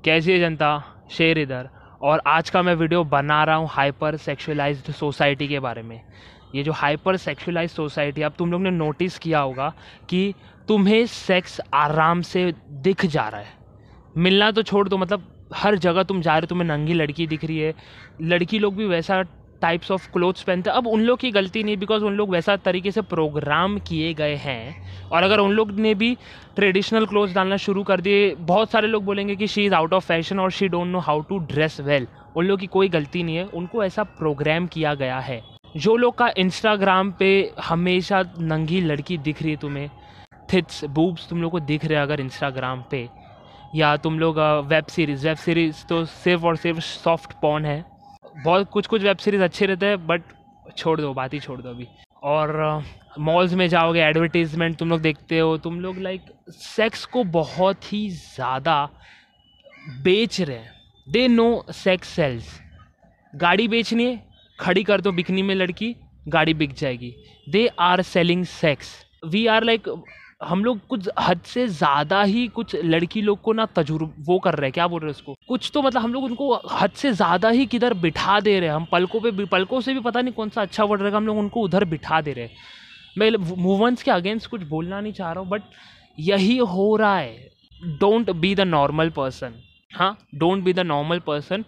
कैसी है जनता, शेर इधर। और आज का मैं वीडियो बना रहा हूँ हाइपर सेक्सुअलाइज्ड सोसाइटी के बारे में। ये जो हाइपर सेक्सुअलाइज्ड सोसाइटी, अब तुम लोग ने नोटिस किया होगा कि तुम्हें सेक्स आराम से दिख जा रहा है। मिलना तो छोड़ दो, मतलब हर जगह तुम जा रहे हो तुम्हें नंगी लड़की दिख रही है। लड़की लोग भी वैसा टाइप्स ऑफ क्लोथ्स पहनते हैं। अब उन लोग की गलती नहीं, बिकॉज उन लोग वैसा तरीके से प्रोग्राम किए गए हैं। और अगर उन लोग ने भी ट्रेडिशनल क्लोथ्स डालना शुरू कर दिए, बहुत सारे लोग बोलेंगे कि she is out of fashion और she don't know how to dress well. उन लोग की कोई गलती नहीं है, उनको ऐसा प्रोग्राम किया गया है। जो लोग का इंस्टाग्राम पे हमेशा नंगी लड़की दिख रही है, तुम्हें थिट्स बूब्स तुम लोग को दिख रहे हैं अगर इंस्टाग्राम पे, या तुम लोग वेब सीरीज़ तो सिर्फ और सिर्फ सॉफ्ट पॉर्न है। बहुत कुछ वेब सीरीज़ अच्छे रहते हैं, बट छोड़ दो, बात ही छोड़ दो अभी। और मॉल्स में जाओगे, एडवर्टीजमेंट तुम लोग देखते हो, तुम लोग लाइक सेक्स को बहुत ही ज़्यादा बेच रहे हैं। दे नो सेक्स सेल्स। गाड़ी बेचनी है, खड़ी कर दो बिकनी में लड़की, गाड़ी बिक जाएगी। They are selling sex. We are like, हम लोग कुछ हद से ज़्यादा ही कुछ लड़की लोग को ना वो कर रहे हैं, क्या बोल रहे हैं उसको, कुछ तो मतलब हम लोग उनको हद से ज़्यादा ही किधर बिठा दे रहे हैं। हम पलकों से भी पता नहीं कौन सा अच्छा वर्ड रहेगा, हम लोग उनको उधर बिठा दे रहे हैं। मैं मूवमेंट्स के अगेंस्ट कुछ बोलना नहीं चाह रहा हूँ, बट यही हो रहा है। Don't be the normal person. हाँ, don't be the normal person.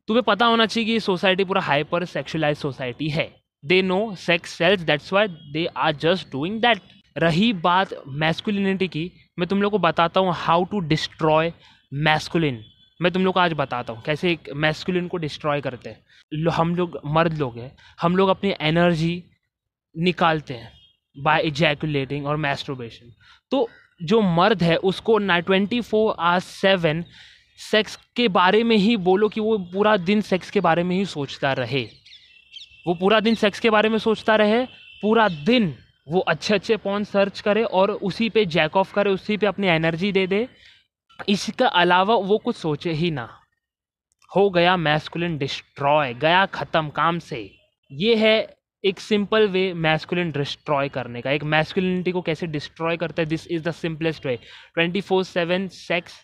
तुम्हें पता होना चाहिए कि ये सोसाइटी पूरा हाइपर सेक्सुअलाइज सोसाइटी है। They know sex sells, that's why they are just doing that. रही बात मैस्कुलिनिटी की, मैं तुम लोग को बताता हूँ हाउ टू डिस्ट्रॉय मैस्कुलिन। मैं तुम लोग को आज बताता हूँ कैसे एक मैस्कुलिन को डिस्ट्रॉय करते हैं। हम लोग मर्द लोग हैं, हम लोग अपनी एनर्जी निकालते हैं बाय इजैकुलेटिंग और मैस्टरबेशन। तो जो मर्द है उसको 24/7 सेक्स के बारे में ही बोलो कि वो पूरा दिन सेक्स के बारे में ही सोचता रहे। वो पूरा दिन सेक्स के बारे में सोचता रहे, पूरा दिन वो अच्छे पॉर्न सर्च करे और उसी पे जैक ऑफ करे, उसी पे अपनी एनर्जी दे दे। इसका अलावा वो कुछ सोचे ही ना। हो गया मैस्कुलिन डिस्ट्रॉय, गया ख़त्म काम से। ये है एक सिंपल वे मैस्कुलिन डिस्ट्रॉय करने का। एक मैस्कुलिनिटी को कैसे डिस्ट्रॉय करता है, this is the simplest way. 24/7 sex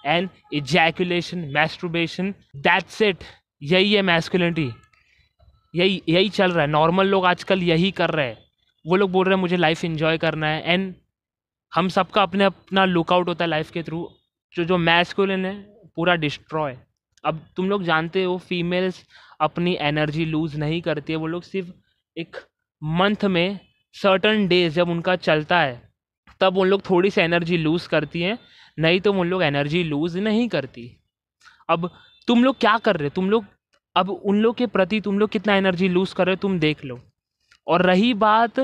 and ejaculation, masturbation, that's it. यही है मैस्कुलिनिटी, यही चल रहा है। नॉर्मल लोग आजकल यही कर रहे हैं। वो लोग बोल रहे हैं मुझे लाइफ एंजॉय करना है, एंड हम सबका अपना लुकआउट होता है लाइफ के थ्रू। जो मैस्कुलिन है पूरा डिस्ट्रॉय। अब तुम लोग जानते हो फीमेल्स अपनी एनर्जी लूज़ नहीं करती है। वो लोग सिर्फ एक मंथ में सर्टन डेज जब उनका चलता है तब उन लोग थोड़ी सी एनर्जी लूज़ करती हैं, नहीं तो उन लोग एनर्जी लूज़ नहीं करती। अब तुम लोग क्या कर रहे हो, तुम लोग अब उन लोग के प्रति तुम लोग कितना एनर्जी लूज़ कर रहे हो तुम देख लो। और रही बात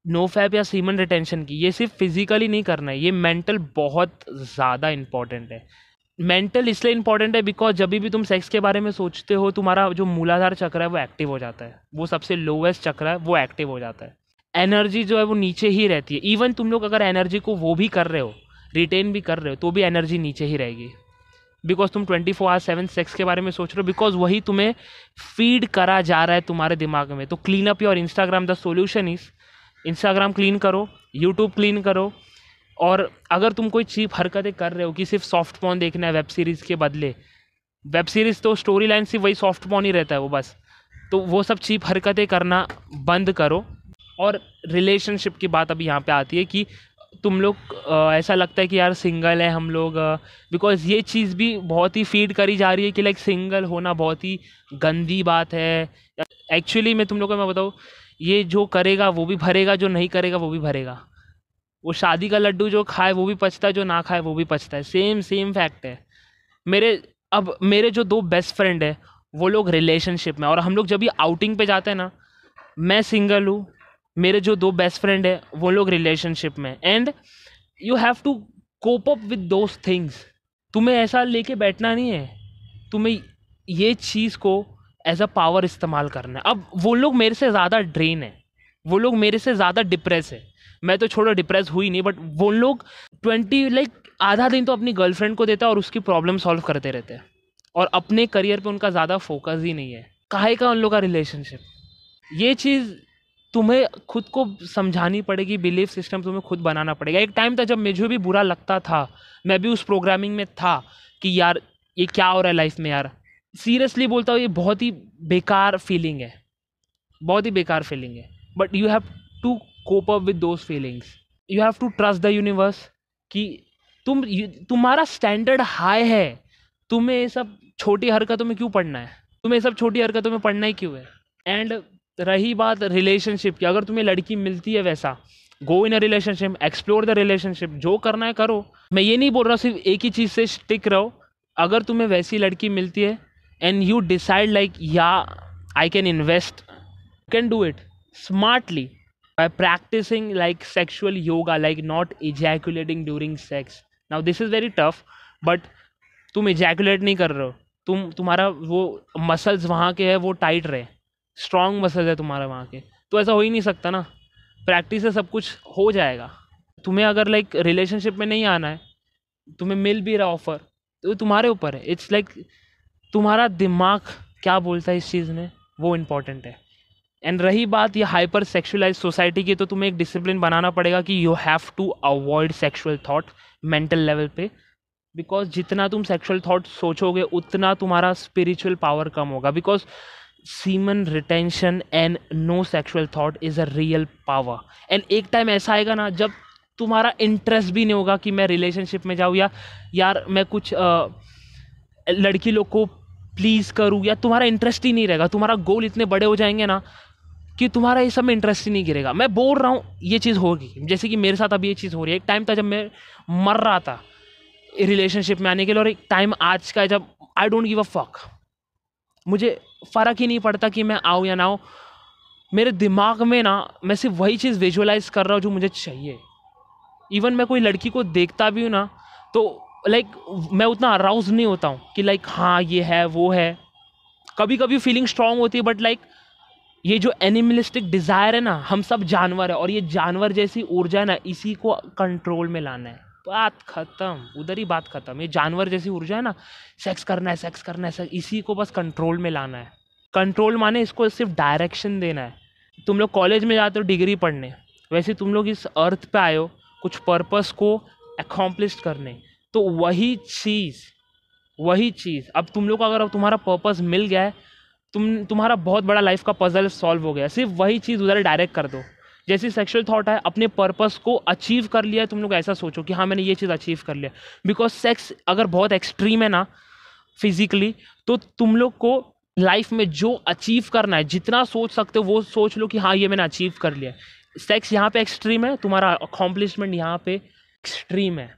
नो फैप या सीमन रिटेंशन की, ये सिर्फ फिजिकली नहीं करना है, ये मेंटल बहुत ज़्यादा इंपॉर्टेंट है। मेंटल इसलिए इंपॉर्टेंट है बिकॉज जब भी तुम सेक्स के बारे में सोचते हो, तुम्हारा जो मूलाधार चक्र है वो एक्टिव हो जाता है। वो सबसे लोवेस्ट चक्र है, वो एक्टिव हो जाता है। एनर्जी जो है वो नीचे ही रहती है। इवन तुम लोग अगर एनर्जी को वो भी कर रहे हो, रिटेन भी कर रहे हो, तो भी एनर्जी नीचे ही रहेगी। बिकॉज तुम 24/7 सेक्स के बारे में सोच रहे हो, बिकॉज वही तुम्हें फीड करा जा रहा है तुम्हारे दिमाग में। तो clean up your Instagram. The solution is Instagram clean करो, यूट्यूब क्लीन करो। और अगर तुम कोई चीप हरकतें कर रहे हो कि सिर्फ सॉफ्ट पॉर्न देखना है वेब सीरीज़ के बदले, वेब सीरीज़ तो स्टोरी लाइन सिर्फ वही सॉफ्ट पॉर्न ही रहता है वो बस, तो वो सब चीप हरकतें करना बंद करो। और रिलेशनशिप की बात अभी यहाँ पे आती है कि तुम लोग ऐसा लगता है कि यार सिंगल है हम लोग, बिकॉज ये चीज़ भी बहुत ही फीड करी जा रही है कि लाइक सिंगल होना बहुत ही गंदी बात है। एक्चुअली मैं तुम लोग को मैं बताऊँ, ये जो करेगा वो भी भरेगा, जो नहीं करेगा वो भी भरेगा। वो शादी का लड्डू जो खाए वो भी पचता है, जो ना खाए वो भी पचता है। सेम फैक्ट है। मेरे जो 2 बेस्ट फ्रेंड है वो लोग रिलेशनशिप में, और हम लोग जब भी आउटिंग पे जाते हैं ना, मैं सिंगल हूँ, मेरे जो 2 बेस्ट फ्रेंड है वो लोग रिलेशनशिप में। And you have to cope up with those things. तुम्हें ऐसा लेके बैठना नहीं है, तुम्हें ये चीज़ को एज अ पावर इस्तेमाल करना है। अब वो लोग मेरे से ज़्यादा ड्रेन है, वो लोग मेरे से ज़्यादा डिप्रेस है। मैं तो छोड़ो डिप्रेस हुई नहीं, बट वो लोग 20 आधा दिन तो अपनी गर्लफ्रेंड को देता है और उसकी प्रॉब्लम सॉल्व करते रहते हैं, और अपने करियर पे उनका ज़्यादा फोकस ही नहीं है। काहे का उन लोग का रिलेशनशिप। ये चीज़ तुम्हें खुद को समझानी पड़ेगी, बिलीफ सिस्टम तुम्हें खुद बनाना पड़ेगा। एक टाइम था जब मुझे भी बुरा लगता था, मैं भी उस प्रोग्रामिंग में था कि यार ये क्या हो रहा है लाइफ में यार। सीरियसली बोलता हूँ, ये बहुत ही बेकार फीलिंग है, बहुत ही बेकार फीलिंग है। But you have to cope up with those feelings, you have to trust the universe कि तुम्हारा स्टैंडर्ड हाई है। तुम्हें ये सब छोटी हरकतों में क्यों पढ़ना है, तुम्हें ये सब छोटी हरकतों में पढ़ना ही क्यों है। एंड रही बात रिलेशनशिप की, अगर तुम्हें लड़की मिलती है वैसा, go in a relationship, explore the relationship, जो करना है करो। मैं ये नहीं बोल रहा सिर्फ एक ही चीज़ से स्टिक रहो। अगर तुम्हें वैसी लड़की मिलती है एंड यू डिसाइड लाइक या I can invest, can do it smartly by practicing like sexual yoga, like not ejaculating during sex. Now this is very tough, but तुम ejaculate नहीं कर रहे हो, तुम्हारा वो मसल्स वहाँ के है वो टाइट रहे, स्ट्रॉन्ग मसल्स है तुम्हारा वहाँ के, तो ऐसा हो ही नहीं सकता ना। प्रैक्टिस से सब कुछ हो जाएगा। तुम्हें अगर लाइक रिलेशनशिप में नहीं आना है, तुम्हें मिल भी रहा ऑफर, तो तुम्हारे ऊपर है। इट्स लाइक तुम्हारा दिमाग क्या बोलता है इस चीज़ में, वो इम्पॉर्टेंट है। एंड रही बात ये हाइपर सेक्सुअलाइज सोसाइटी की, तो तुम्हें एक डिसिप्लिन बनाना पड़ेगा कि you have to avoid sexual thought mental level पे, बिकॉज जितना तुम सेक्सुअल थॉट सोचोगे उतना तुम्हारा स्पिरिचुअल पावर कम होगा। Because semen retention and no sexual thought is a real power. And एक टाइम ऐसा आएगा ना जब तुम्हारा इंटरेस्ट भी नहीं होगा कि मैं रिलेशनशिप में जाऊँ, या यार मैं कुछ लड़की लोग को प्लीज़ करूँ, या तुम्हारा इंटरेस्ट ही नहीं रहेगा। तुम्हारा गोल इतने बड़े हो जाएंगे ना कि तुम्हारा ये सब में इंटरेस्ट ही नहीं गिरेगा। मैं बोल रहा हूँ ये चीज़ होगी, जैसे कि मेरे साथ अभी ये चीज़ हो रही है। एक टाइम था जब मैं मर रहा था रिलेशनशिप में आने के लिए, और एक टाइम आज का है जब I don't give a fuck, मुझे फ़र्क ही नहीं पड़ता कि मैं आऊँ या ना आऊँ। मेरे दिमाग में ना मैं सिर्फ वही चीज़ विजुअलाइज कर रहा हूँ जो मुझे चाहिए। इवन मैं कोई लड़की को देखता भी हूँ ना, तो लाइक मैं उतना अराउज नहीं होता हूँ कि लाइक हाँ ये है वो है। कभी कभी फीलिंग स्ट्रांग होती है, बट लाइक ये जो एनिमलिस्टिक डिज़ायर है ना, हम सब जानवर है, और ये जानवर जैसी ऊर्जा है ना, इसी को कंट्रोल में लाना है। बात खत्म, उधर ही बात खत्म। ये जानवर जैसी ऊर्जा है ना, सेक्स करना है, सेक्स करना है, इसी को बस कंट्रोल में लाना है। कंट्रोल माने इसको सिर्फ डायरेक्शन देना है। तुम लोग कॉलेज में जाते हो डिग्री पढ़ने, वैसे तुम लोग इस अर्थ पे आए हो कुछ पर्पस को अकॉम्प्लिश करने। तो वही चीज़ अब तुम लोग को, अगर अब तुम्हारा पर्पस मिल गया है, तुम्हारा बहुत बड़ा लाइफ का पजल सॉल्व हो गया। सिर्फ वही चीज़ उधर डायरेक्ट कर दो। जैसे सेक्सुअल थॉट है, अपने पर्पस को अचीव कर लिया है, तुम लोग ऐसा सोचो कि हाँ मैंने ये चीज़ अचीव कर लिया। बिकॉज सेक्स अगर बहुत एक्सट्रीम है ना फिजिकली, तो तुम लोग को लाइफ में जो अचीव करना है, जितना सोच सकते हो वो सोच लो कि हाँ ये मैंने अचीव कर लिया। सेक्स यहाँ पे एक्सट्रीम है, तुम्हारा अकॉम्प्लिशमेंट यहाँ पे एक्सट्रीम है।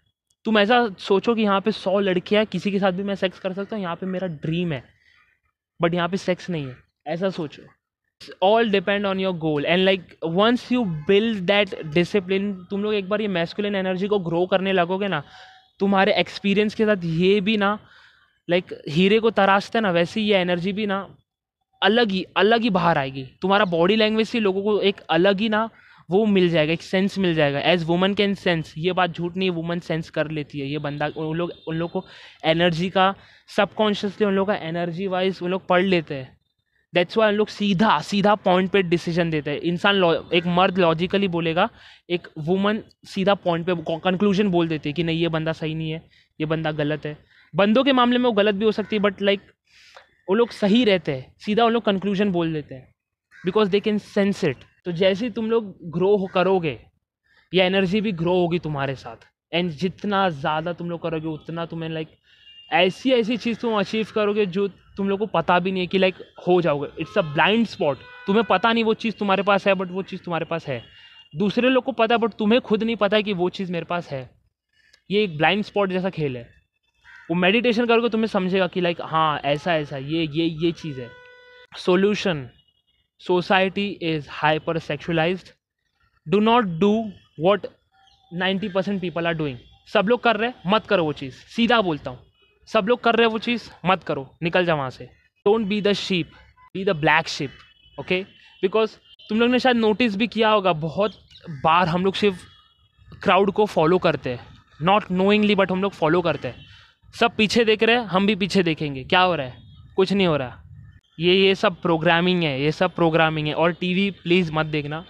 तुम ऐसा सोचो कि यहाँ पे 100 लड़कियाँ, किसी के साथ भी मैं सेक्स कर सकता हूँ, यहाँ पे मेरा ड्रीम है, बट यहाँ पे सेक्स नहीं है। ऐसा सोचो। All depend on your goal. And like once you build that discipline, तुम लोग एक बार ये मैस्कुलिन एनर्जी को ग्रो करने लगोगे ना, तुम्हारे एक्सपीरियंस के साथ ये भी ना लाइक हीरे को तराशते ना, वैसे ये एनर्जी भी ना अलग ही बाहर आएगी। तुम्हारा बॉडी लैंग्वेज से लोगों को एक अलग ही ना वो मिल जाएगा, एक सेंस मिल जाएगा। एज वुमन कैन सेंस, ये बात झूठ नहीं है, वुमन सेंस कर लेती है। ये बंदा उन लोग को एनर्जी का सबकॉन्शियसली उन लोग का एनर्जी वाइज उन लोग पढ़ लेते हैं। दैट्स वाई उन लोग सीधा पॉइंट पे डिसीजन देते हैं। इंसान एक मर्द लॉजिकली बोलेगा, एक वुमन सीधा पॉइंट पे कंक्लूजन बोल देती है कि नहीं ये बंदा सही नहीं है, ये बंदा गलत है। बंदों के मामले में वो गलत भी हो सकती है, बट लाइक वो लोग सही रहते हैं, सीधा उन लोग कंक्लूजन बोल देते हैं, because they can sense it. तो जैसे ही तुम लोग ग्रो करोगे, ये एनर्जी भी ग्रो होगी तुम्हारे साथ। एंड जितना ज़्यादा तुम लोग करोगे उतना तुम्हें लाइक ऐसी चीज़ तुम अचीव करोगे जो तुम लोग को पता भी नहीं है कि लाइक हो जाओगे। इट्स अ ब्लाइंड स्पॉट, तुम्हें पता नहीं वो चीज़ तुम्हारे पास है, बट वो चीज़ तुम्हारे पास है। दूसरे लोग को पता है, बट तुम्हें खुद नहीं पता है कि वो चीज़ मेरे पास है। ये एक ब्लाइंड स्पॉट जैसा खेल है। वो मेडिटेशन करोगे तुम्हें समझेगा कि लाइक हाँ ऐसा ये चीज़ है। Solution, society is hyper sexualised. Do not do what 90% people are doing. सब लोग कर रहे हैं, मत करो वो चीज़। सीधा बोलता हूँ, सब लोग कर रहे हैं वो चीज़, मत करो, निकल जाओ वहाँ से। Don't be the sheep, be the black sheep. Okay, because तुम लोग ने शायद नोटिस भी किया होगा, बहुत बार हम लोग सिर्फ क्राउड को फॉलो करते हैं, नॉट नोइंगली, बट हम लोग फॉलो करते हैं। सब पीछे देख रहे हैं, हम भी पीछे देखेंगे। क्या हो रहा है? कुछ नहीं हो रहा। ये सब प्रोग्रामिंग है, ये सब प्रोग्रामिंग है। और टीवी प्लीज़ मत देखना,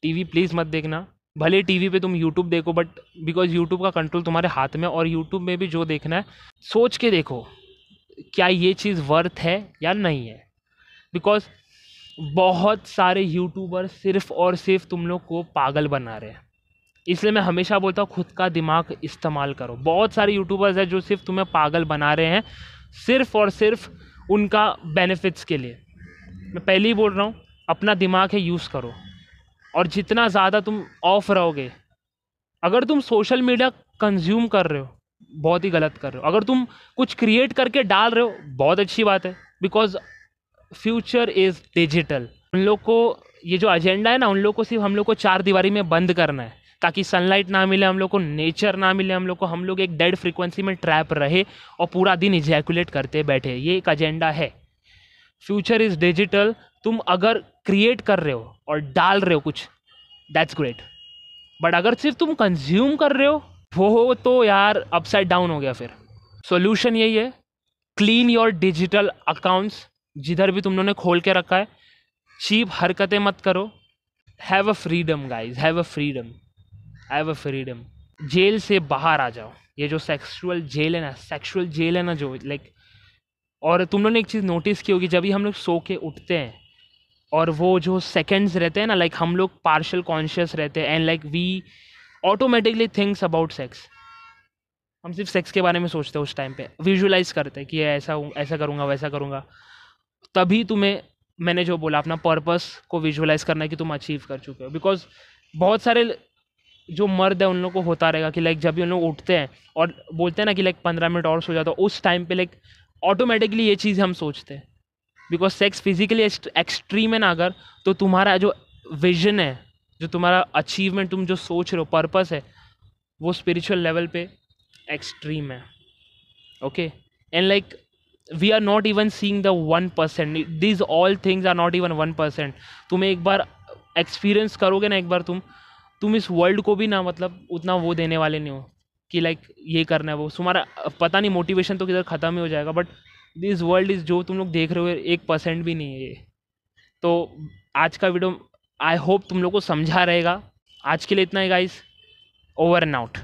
टीवी प्लीज़ मत देखना। भले टीवी पे तुम यूट्यूब देखो, बट बिकॉज यूट्यूब का कंट्रोल तुम्हारे हाथ में, और यूट्यूब में भी जो देखना है सोच के देखो क्या ये चीज़ वर्थ है या नहीं है। बिकॉज बहुत सारे यूट्यूबर सिर्फ और सिर्फ तुम लोग को पागल बना रहे हैं। इसलिए मैं हमेशा बोलता हूँ खुद का दिमाग इस्तेमाल करो। बहुत सारे यूट्यूबर्स हैं जो सिर्फ तुम्हें पागल बना रहे हैं, सिर्फ और सिर्फ उनका बेनिफिट्स के लिए। मैं पहले ही बोल रहा हूँ, अपना दिमाग है यूज़ करो, और जितना ज़्यादा तुम ऑफ रहोगे। अगर तुम सोशल मीडिया कंज्यूम कर रहे हो, बहुत ही गलत कर रहे हो। अगर तुम कुछ क्रिएट करके डाल रहे हो, बहुत अच्छी बात है, बिकॉज फ्यूचर इज़ डिजिटल। उन लोग को ये जो एजेंडा है ना, उन लोग को सिर्फ हम लोग को चार दीवारी में बंद करना है, ताकि सनलाइट ना मिले हम लोग को, नेचर ना मिले हम लोग को, हम लोग एक डेड फ्रीक्वेंसी में ट्रैप रहे और पूरा दिन इजैकुलेट करते बैठे। ये एक एजेंडा है। Future is digital. तुम अगर क्रिएट कर रहे हो और डाल रहे हो कुछ, दैट्स ग्रेट, बट अगर सिर्फ तुम कंज्यूम कर रहे हो, वो तो यार अपसाइड डाउन हो गया। फिर सॉल्यूशन यही है, क्लीन योर डिजिटल अकाउंट्स, जिधर भी तुम लोगों ने खोल के रखा है। चीप हरकतें मत करो। Have a freedom guys, have a freedom, have a freedom. Jail से बाहर आ जाओ। ये जो सेक्सुअल जेल है ना, सेक्सुअल जेल है ना जो, लाइक, और तुम लोगों ने एक चीज़ नोटिस की होगी, जब भी हम लोग सो के उठते हैं और वो जो सेकंड्स रहते हैं ना, लाइक हम लोग पार्शियल कॉन्शियस रहते हैं, and like we automatically thinks about sex. हम सिर्फ सेक्स के बारे में सोचते हैं उस टाइम पे, विजुअलाइज करते हैं कि ये ऐसा हूँ, ऐसा करूँगा, वैसा करूँगा। तभी तुम्हें, मैंने जो बोला, अपना पर्पस को विजुअलाइज करना है कि तुम अचीव कर चुके हो। बिकॉज बहुत सारे जो मर्द है उन लोगों को होता रहेगा कि लाइक जब भी उन लोग उठते हैं और बोलते हैं ना कि लाइक 15 मिनट और सो जाता है, उस टाइम पे लाइक ऑटोमेटिकली ये चीज़ हम सोचते हैं। बिकॉज सेक्स फिजिकली एक्सट्रीम है ना अगर, तो तुम्हारा जो विजन है, जो तुम्हारा अचीवमेंट, तुम जो सोच रहे हो, पर्पस है, वो स्पिरिचुअल लेवल पे एक्सट्रीम है। Okay, and like we are not even seeing the 1%, these all things are not even 1%। तुम एक बार एक्सपीरियंस करोगे ना, एक बार तुम इस वर्ल्ड को भी ना, मतलब उतना वो देने वाले नहीं हो कि लाइक ये करना है वो, तुम्हारा पता नहीं मोटिवेशन तो किधर ख़त्म ही हो जाएगा। बट दिस वर्ल्ड इज़, जो तुम लोग देख रहे हो, 1% भी नहीं है ये। तो आज का वीडियो आई होप तुम लोग को समझा रहेगा। आज के लिए इतना ही गाइस, ओवर एंड आउट।